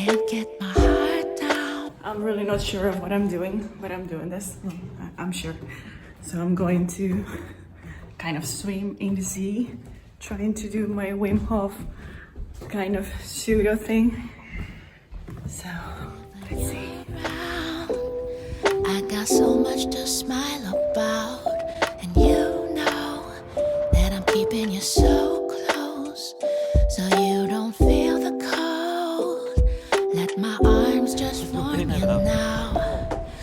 can't get my heart down. I'm really not sure of what I'm doing, but I'm doing this. I'm sure. So I'm going to kind of swim in the sea, trying to do my Wim Hof kind of pseudo thing. So let's see. I got so much to smile about, and you know that I'm keeping you so close, so you don't feel the cold. Let my arms just warm you now.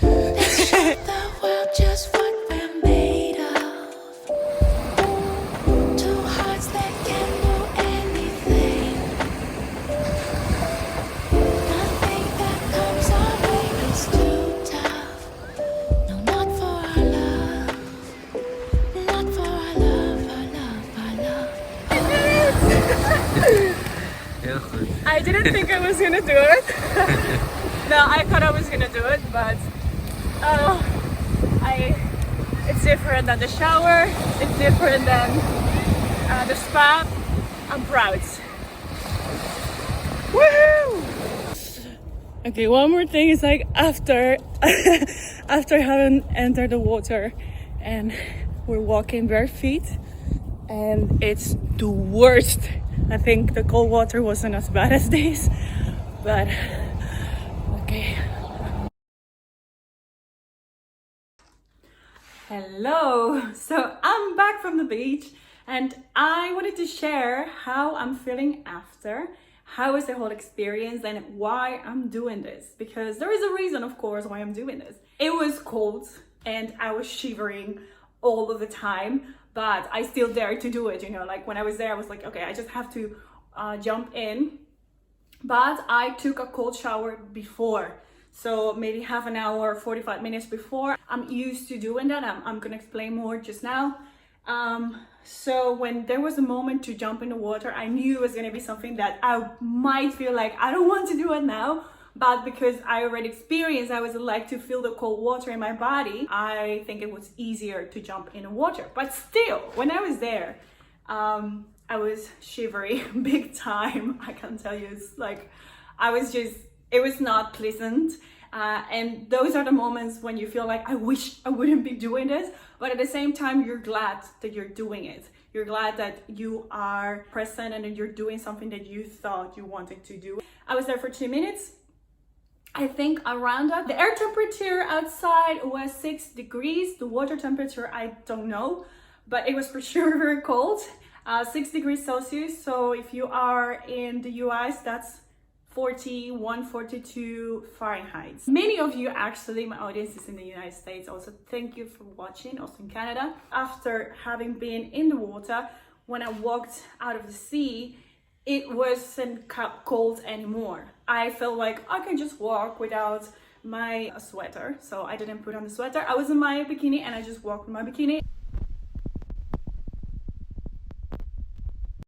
Let's show the world just what we're made of. Two hearts that can do anything. Nothing that comes our way is too tough. No, not for our love. Not for our love, our love, our love. Heel goed. I didn't think I was gonna do it. No, I thought I was gonna do it, but it's different than the shower. It's different than the spa. I'm proud. Woohoo! Okay, one more thing is like after after having entered the water and we're walking bare feet and it's the worst. I think the cold water wasn't as bad as this, but okay. Hello, so I'm back from the beach and I wanted to share how I'm feeling after, how is the whole experience and why I'm doing this, because there is a reason, of course, why I'm doing this. It was cold and I was shivering all of the time, but I still dared to do it, you know, like when I was there I was like, okay, I just have to jump in. But I took a cold shower before, so maybe half an hour, 45 minutes before. I'm used to doing that. I'm gonna explain more just now. So when there was a moment to jump in the water, I knew it was gonna be something that I might feel like I don't want to do it now, but because I already experienced, I was like to feel the cold water in my body, I think it was easier to jump in the water. But still, when I was there, I was shivering big time. I can tell you, it's like, it was not pleasant. And those are the moments when you feel like, I wish I wouldn't be doing this, but at the same time, you're glad that you're doing it. You're glad that you are present and that you're doing something that you thought you wanted to do. I was there for 2 minutes. I think around that. The air temperature outside was 6 degrees. The water temperature, I don't know, but it was for sure very cold. 6 degrees Celsius. So if you are in the US, that's 41, 42 Fahrenheit. Many of you actually, my audience is in the United States also. Thank you for watching, also in Canada. After having been in the water, when I walked out of the sea, it wasn't cold anymore. I felt like I can just walk without my sweater. So I didn't put on the sweater. I was in my bikini and I just walked in my bikini.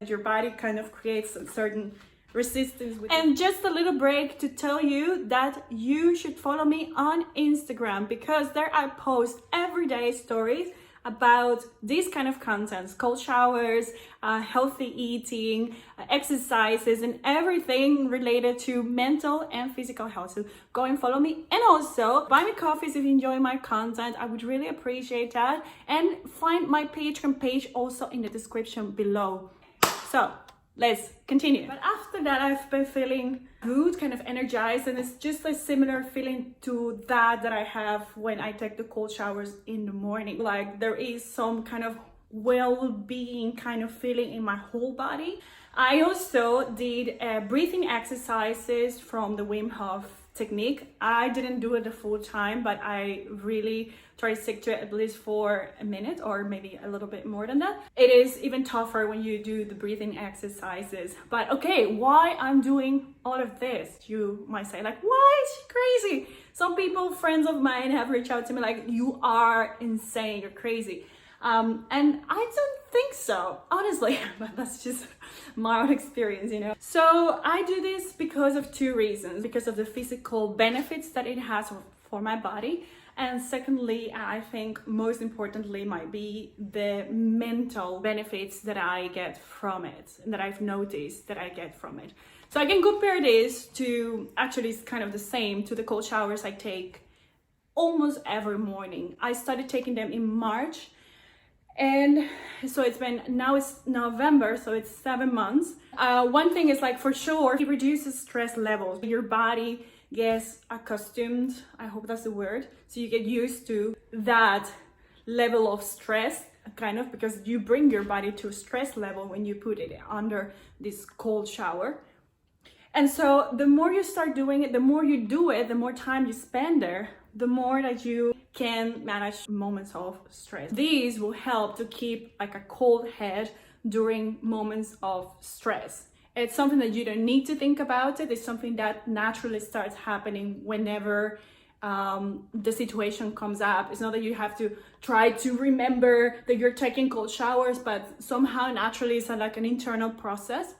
Your body kind of creates a certain resistance and just a little break to tell you that you should follow me on Instagram, because there I post everyday stories about these kind of contents, cold showers, healthy eating, exercises, and everything related to mental and physical health. So go and follow me, and also buy me coffees if you enjoy my content. I would really appreciate that, and find my Patreon page also in the description below. So let's continue. But after that, I've been feeling good, kind of energized, and it's just a similar feeling to that I have when I take the cold showers in the morning. Like there is some kind of well-being kind of feeling in my whole body. I also did breathing exercises from the Wim Hof technique. I didn't do it the full time, but I really try to stick to it at least for a minute or maybe a little bit more than that. It is even tougher when you do the breathing exercises. But okay, why I'm doing all of this? You might say like, why is she crazy? Some people, friends of mine, have reached out to me like, you are insane, you're crazy. And I don't think so, honestly, but that's just my own experience, you know. So I do this because of 2 reasons: because of the physical benefits that it has for my body, and secondly, I think most importantly might be the mental benefits that I get from it, and that I've noticed that I get from it. So I can compare this to, actually it's kind of the same, to the cold showers I take almost every morning. I started taking them in March, and so now it's November, so it's 7 months. One thing is, like, for sure, it reduces stress levels. Your body gets accustomed, I hope that's the word, so you get used to that level of stress, kind of, because you bring your body to a stress level when you put it under this cold shower. And so the more you start doing it, the more you do it, the more time you spend there, the more that you can manage moments of stress. These will help to keep like a cold head during moments of stress. It's something that you don't need to think about it. It's something that naturally starts happening whenever the situation comes up. It's not that you have to try to remember that you're taking cold showers, but somehow naturally it's like an internal process.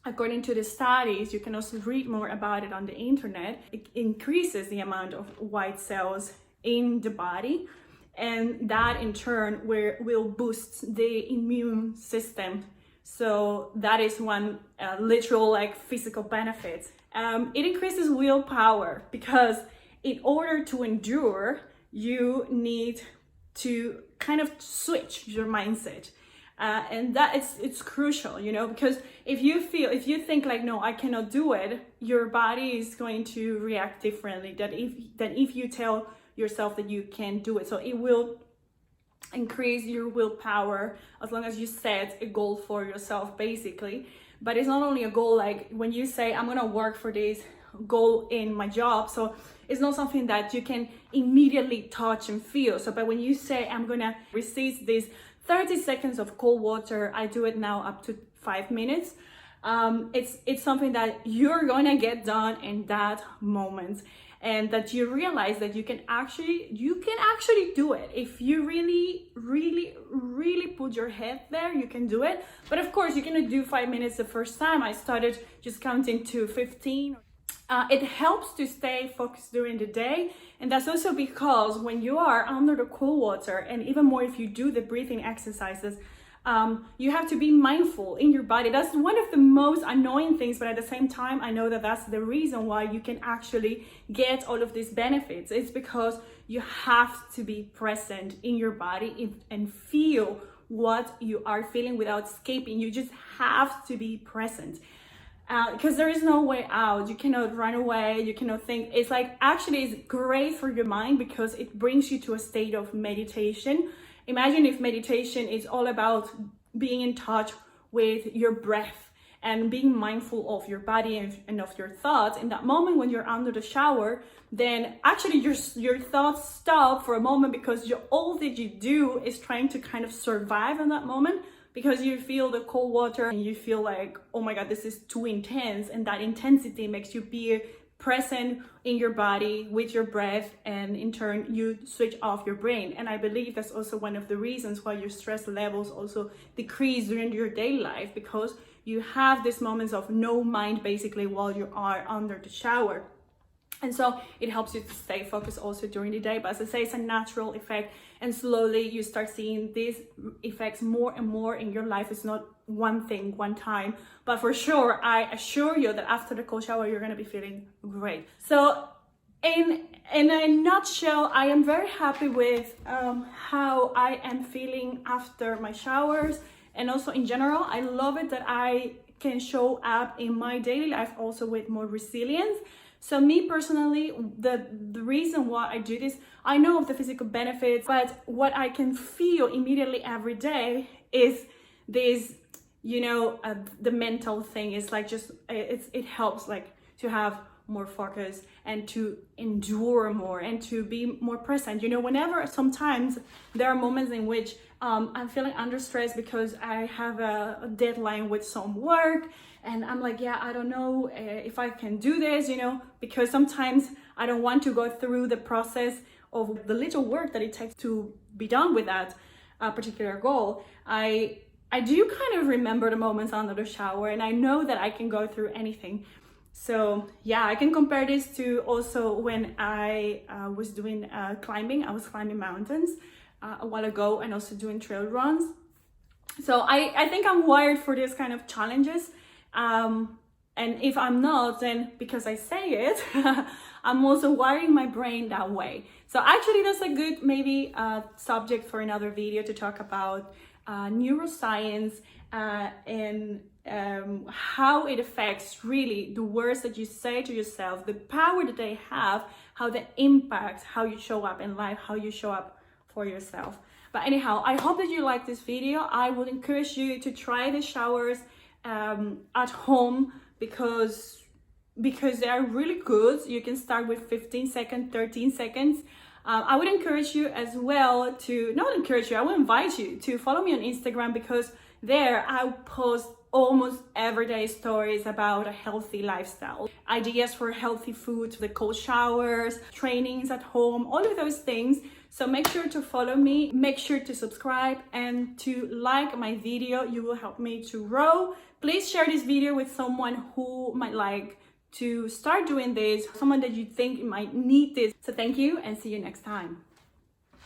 According to the studies, you can also read more about it on the internet. It increases the amount of white cells in the body, and that in turn will boost the immune system. So that is one literal, like, physical benefit. It increases willpower, because in order to endure, you need to kind of switch your mindset. And that it's crucial, because if you think like, no, I cannot do it, your body is going to react differently than if you tell yourself that you can do it. So it will increase your willpower as long as you set a goal for yourself, basically. But it's not only a goal, like when you say, I'm gonna work for this goal in my job, so it's not something that you can immediately touch and feel. So but when you say, I'm gonna resist this 30 seconds of cold water, I do it now up to 5 minutes. It's something that you're gonna get done in that moment, and that you realize that you can actually do it. If you really put your head there, you can do it. But of course, you cannot do 5 minutes the first time. I started just counting to 15. It helps to stay focused during the day, and that's also because when you are under the cold water, and even more if you do the breathing exercises, you have to be mindful in your body. That's one of the most annoying things, but at the same time, I know that that's the reason why you can actually get all of these benefits. It's because you have to be present in your body and feel what you are feeling without escaping. You just have to be present. Because there is no way out. You cannot run away, you cannot think. It's like, actually it's great for your mind because it brings you to a state of meditation. Imagine if meditation is all about being in touch with your breath and being mindful of your body and of your thoughts. In that moment when you're under the shower, then actually your thoughts stop for a moment, because all that you do is trying to kind of survive in that moment, because you feel the cold water and you feel like, oh my God, this is too intense. And that intensity makes you be present in your body with your breath, and in turn you switch off your brain. And I believe that's also one of the reasons why your stress levels also decrease during your daily life, because you have these moments of no mind basically while you are under the shower. And so it helps you to stay focused also during the day. But as I say, it's a natural effect, and slowly you start seeing these effects more and more in your life. It's not one thing, one time, but for sure, I assure you that after the cold shower, you're gonna be feeling great. So in a nutshell, I am very happy with how I am feeling after my showers, and also in general, I love it that I can show up in my daily life also with more resilience. So me personally, the reason why I do this, I know of the physical benefits, but what I can feel immediately every day is this, the mental thing is like it helps like to have more focus and to endure more and to be more present. Whenever sometimes there are moments in which I'm feeling under stress because I have a deadline with some work, and I'm like, yeah, I don't know if I can do this, because sometimes I don't want to go through the process of the little work that it takes to be done with that particular goal. I do kind of remember the moments under the shower, and I know that I can go through anything. So yeah, I can compare this to also when I was doing climbing. I was climbing mountains a while ago, and also doing trail runs. So I think I'm wired for this kind of challenges. And if I'm not, then because I say it, I'm also wiring my brain that way. So actually that's a good maybe subject for another video to talk about neuroscience and how it affects really the words that you say to yourself, the power that they have, how they impact how you show up in life, how you show up for yourself. But anyhow, I hope that you like this video. I would encourage you to try the showers at home because they are really good. You can start with 15 seconds, 13 seconds. I would encourage you as well to, not encourage you, I would invite you to follow me on Instagram, because there I post almost everyday stories about a healthy lifestyle, ideas for healthy food, the cold showers, trainings at home, all of those things. So make sure to follow me, make sure to subscribe and to like my video. You will help me to grow. Please share this video with someone who might like to start doing this, someone that you think might need this. So thank you and see you next time.